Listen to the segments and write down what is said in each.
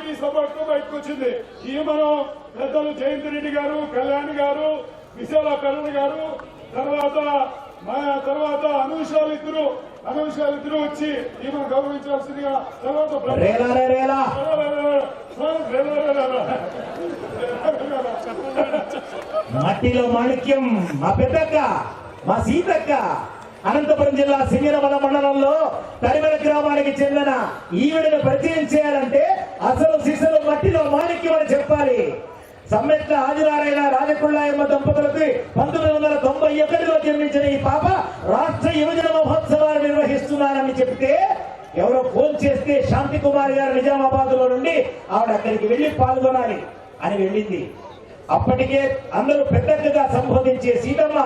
భారీ సపోర్ట్ తో బయటకు వచ్చింది. ఈ మనం పెద్దలు జయంత్ రెడ్డి గారు, కళ్యాణ్ గారు, విశాల కరుణ గారు, తర్వాత అనూషాలిద్దరు వచ్చి ఈమెను గౌరవించాల్సిందిగా, తర్వాత మట్టిలో మాణిక్యం మా పెద్దక్క, మా సీతక్క, అనంతపురం జిల్లా సింగరమల మండలంలో తరిమల గ్రామానికి చెందిన ఈవిడను పరిచయం చేయాలంటే అసలు శిశులు మట్టిలో మాణిక్యం అని చెప్పాలి. సమ్మెట్ల ఆదినారాయణ రాజకుళ్ళాయమ్మ దంపతులకు 1991లో జన్మించిన ఈ పాప రాష్ట్ర యువజన మహోత్సవాలు నిర్వహిస్తున్నారని చెప్తే ఎవరో ఫోన్ చేస్తే శాంతి కుమార్ గారు నిజామాబాద్ లో నుండి ఆవిడ అక్కడికి వెళ్లి పాల్గొనాలి అని వెళ్ళింది. అప్పటికే అందరూ పెద్దగా సంబోధించే సీతమ్మ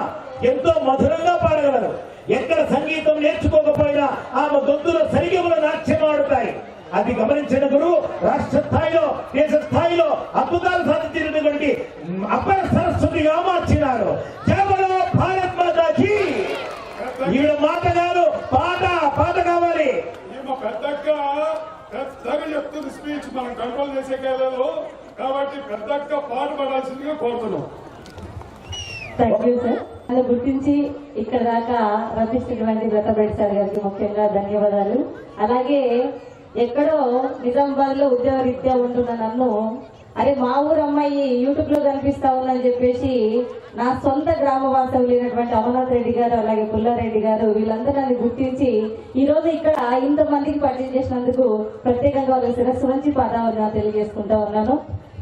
ఎంతో మధురంగా పాడగలరు. ఎక్కడ సంగీతం నేర్చుకోకపోయినా ఆమె గొంతులో సరిగముల నాట్యం ఆడుతాయి. అది గమనించిన గురువు రాష్ట్ర స్థాయిలో, దేశ స్థాయిలో అద్భుతాలు సాధించినటువంటి అప్పర సరస్వతిగా మార్చినారు. జయబలో భారత్ మాతాకి. ఈవిడ మాట కాదు, పాట కావాలి. పెద్దగా చెప్తుంది స్పీచ్ మనం కంట్రోల్ చేసే కాలంలో, కాబట్టి పెద్దగా పాట పడాల్సిందిగా కోరుతున్నాం. Thank you sir. నన్ను గుర్తించి ఇక్కడ దాకా రప్పించినటువంటి వ్రతబెట్టి సార్ గారికి ముఖ్యంగా ధన్యవాదాలు. అలాగే ఎక్కడో నిజామాబాద్ లో ఉద్యోగరీత్యా ఉంటున్న నన్ను, అరే మా ఊరు అమ్మాయి యూట్యూబ్ లో కనిపిస్తా ఉందని చెప్పేసి నా సొంత గ్రామ వాస్తవులైనటువంటి అమర్నాథ్ రెడ్డి గారు, అలాగే పుల్లారెడ్డి గారు, వీళ్ళందరూ నన్ను గుర్తించి ఈ రోజు ఇక్కడ ఇంతమందికి పరిచయం చేసినందుకు ప్రత్యేకంగా వాళ్ళ శిరస్సు నుంచి పాదాలు తెలియజేసుకుంటా ఉన్నాను.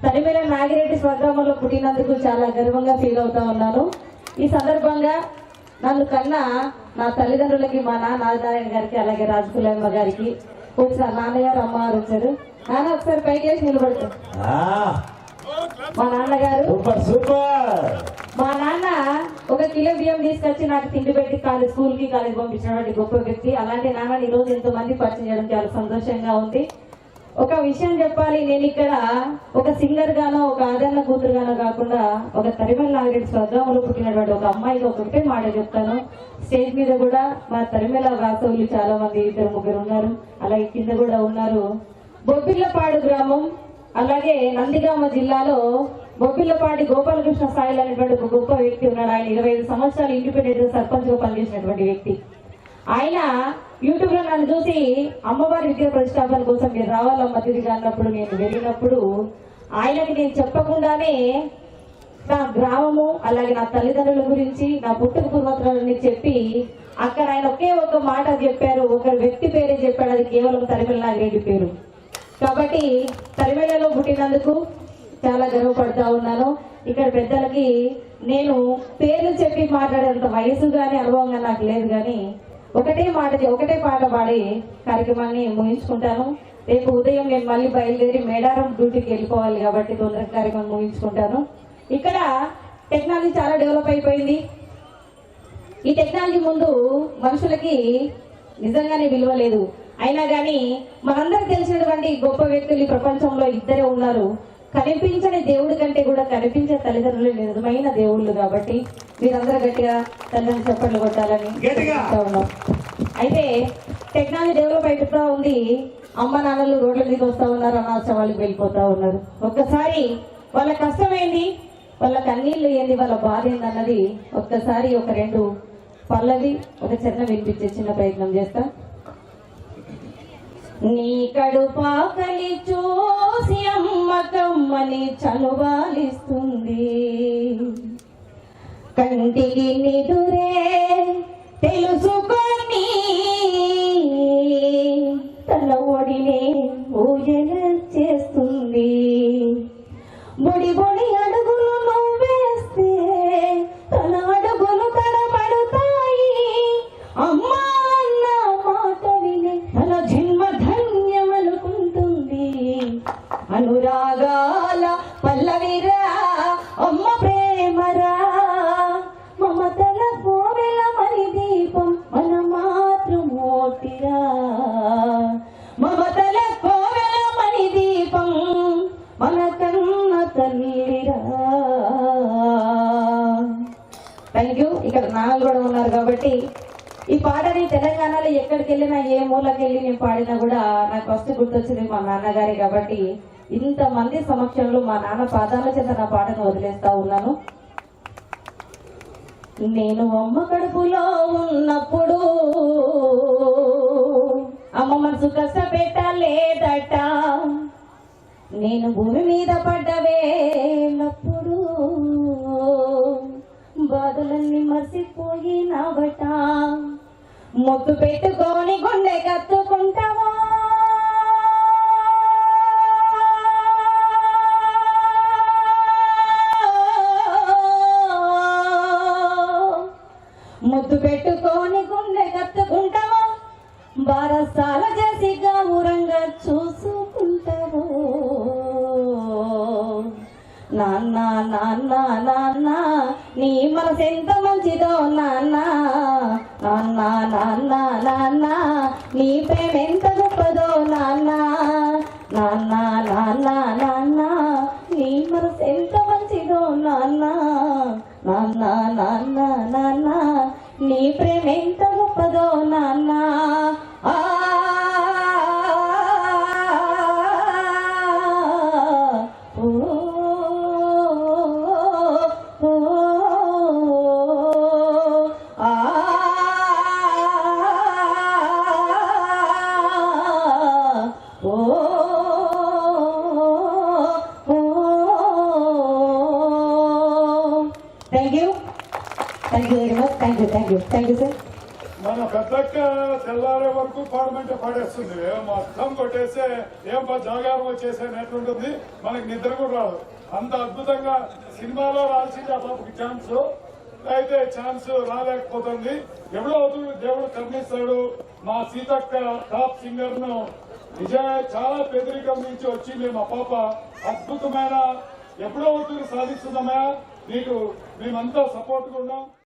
తరిమేల నాగిరెడ్డి స్వగ్రామంలో పుట్టినందుకు చాలా గర్వంగా ఫీల్ అవుతా ఉన్నాను. ఈ సందర్భంగా నన్ను కన్నా నా తల్లిదండ్రులకి, మా నాన్న ఆదినారాయణ గారికి, అలాగే రాజకులమ్మ గారికి వచ్చిన నాన్నగారు, అమ్మగారు వచ్చారు. నాన్న ఒకసారి పైకి వేసి నిలబడతారు. మా నాన్నగారు, మా నాన్న 1 కిలో బియ్యం తీసుకొచ్చి నాకు తిండి పెట్టి స్కూల్ కి కాలేజ్ పంపించినటువంటి గొప్ప వ్యక్తి. అలాంటి నాన్న ఈ రోజు ఎంతో మంది పరిచయం చేయడం చాలా సంతోషంగా ఉంది. ఒక విషయం చెప్పాలి, నేను ఇక్కడ ఒక సింగర్ గానో, ఒక ఆదరణ కూతురు గానో కాకుండా ఒక తరిమల నాగిరెడ్డి స్వగ్రామంలో పుట్టినటువంటి ఒక అమ్మాయికి ఒకటే మాట చెప్తాను. స్టేజ్ మీద కూడా మా తరిమల వాస్తవులు చాలా మంది 2-3 ఉన్నారు, అలాగే కింద కూడా ఉన్నారు. బొబ్బిళ్లపాడు గ్రామం, అలాగే నందిగామ జిల్లాలో బొబ్బిళ్లపాటి గోపాలకృష్ణ సాయిల్ అనేటువంటి ఒక గొప్ప వ్యక్తి ఉన్నాడు. ఆయన 25 సంవత్సరాలు ఇండిపెండెంట్ సర్పంచ్ గా పనిచేసినటువంటి వ్యక్తి. ఆయన యూట్యూబ్ లో నన్ను చూసి అమ్మవారి విద్యా ప్రతిష్టాపన కోసం మీరు రావాలమ్మ తిరిగి అన్నప్పుడు, నేను వెళ్ళినప్పుడు ఆయనకి నేను చెప్పకుండానే నా గ్రామము, అలాగే నా తల్లిదండ్రుల గురించి, నా పుట్టుక పూర్వత్రాలని చెప్పి అక్కడ ఆయన ఒకే ఒక మాట చెప్పారు. ఒక వ్యక్తి పేరే చెప్పాడు, అది కేవలం తరిమల నాగిరెడ్డి పేరు. కాబట్టి తరిమలలో పుట్టినందుకు చాలా గర్వపడతా ఉన్నాను. ఇక్కడ పెద్దలకి నేను పేర్లు చెప్పి మాట్లాడేంత వయసు గాని అనుభవంగా నాకు లేదు, కానీ ఒకటే పాట పాడి కార్యక్రమాన్ని ముగించుకుంటాను. రేపు ఉదయం నేను మళ్ళీ బయలుదేరి మేడారం డ్యూటీకి వెళ్ళిపోవాలి కాబట్టి తొందరగా కార్యక్రమం ముగించుకుంటాను. ఇక్కడ టెక్నాలజీ చాలా డెవలప్ అయిపోయింది. ఈ టెక్నాలజీ ముందు మనుషులకి నిజంగానే విలువ లేదు. అయినా కానీ మనందరికి తెలిసినటువంటి గొప్ప వ్యక్తులు ఈ ప్రపంచంలో ఇద్దరే ఉన్నారు. కనిపించని దేవుడి కంటే కూడా కనిపించే తల్లిదండ్రులు నిజమైన దేవుళ్ళు. కాబట్టి మీరందరూ గట్టిగా తల్లిదండ్రులు చప్పట్లు కొట్టాలని ఉన్నాం. అయితే టెక్నాలజీ డెవలప్ అయిపోతా ఉంది. అమ్మ నాన్నలు రోడ్ల మీద వస్తా ఉన్నారు, అనాథాశ్రమాలకు వెళ్ళిపోతా ఉన్నారు. ఒక్కసారి వాళ్ళ కష్టం ఏంది, వాళ్ళ కన్నీళ్లు ఏంది, వాళ్ళ బాధ ఏంది అన్నది ఒక్కసారి ఒక 2 పల్లవి ఒక చరణం వినిపించే చిన్న ప్రయత్నం చేస్తా. నీ కడుపాకలి చూసి అమ్మకమ్మని చనువాలిస్తుంది, కంటికి నిదురే తెలుసుకొని తన ఒడినే ఊయల చేస్తుంది. బొడి బొడి అడుగులు నువ్వేస్తే తన అడుగులు తడబడతాయి. అమ్మా అన్న మాట విని తన జన్మ ధన్యమనుకుంటుంది. అనురాగాల పల్లవిరా అమ్మ ప్రేమరా, మమతల కోవెల మణి దీపం మన మాతృమూర్తిరా. మమతల కోవెల మణి దీపం మన కన్న తల్లిరా. Thank you. ఇక్కడ నాన్నలు కూడా ఉన్నారు కాబట్టి ఈ పాటని తెలంగాణలో ఎక్కడికి వెళ్ళినా, ఏ మూలకి వెళ్ళి నేను పాడినా కూడా నాకు ఫస్ట్ గుర్తొచ్చింది మా నాన్నగారి. కాబట్టి ఇంతమంది సమక్షంలో మా నాన్న పాదాల చెంత నా పాటను వదిలేస్తా ఉన్నాను. నేను అమ్మ కడుపులో ఉన్నప్పుడు అమ్మ మనసు కష్టపెట్టలేదట, నేను భూమి మీద పడ్డవేనప్పుడు బాధలన్నీ మర్చిపోయినావట, ముద్దు పెట్టుకొని గుండె కత్తుకుంటావా, ముద్దు పెట్టుకొని గుండె కత్తుకుంటావా, బారసాల చేసి గౌరంగా చూసుకుంటావు. నాన్న నాన్న నాన్న నీ మనసు ఎంత మంచిదో నాన్న, నాన్న నాన్న నాన్న నీ ప్రేమ ఎంత గొప్పదో నాన్న, నాన్న నాన్న నాన్న నీ మనసు ఎంత మంచిదో నాన్న, నాన్న నాన్న నాన్న నీ ప్రేమ ఎంత గొప్పదో నాన్న. Thank you sir. మన పెద్దక్క తెల్లారే వరకు పాడమంటే పాడేస్తుంది, మొత్తం కొట్టేస్తే ఏం జాగారం వచ్చేసేటట్టుంటుంది, మనకి నిద్ర కూడా రాదు. అంత అద్భుతంగా సినిమాలో రాల్సింది ఆ పాపకి ఛాన్స్, అయితే ఛాన్స్ రాలేకపోతుంది. ఎవడో అవుతుంది దేవుడు కర్ణిస్తాడు. మా సీతక్క టాప్ సింగర్ ను చాలా పేదరికం నుంచి వచ్చింది మా పాప, అద్భుతమైన ఎప్పుడో అవుతుంది సాధిస్తుందమ్మా. నీకు మేమంతా సపోర్ట్గా ఉన్నాం.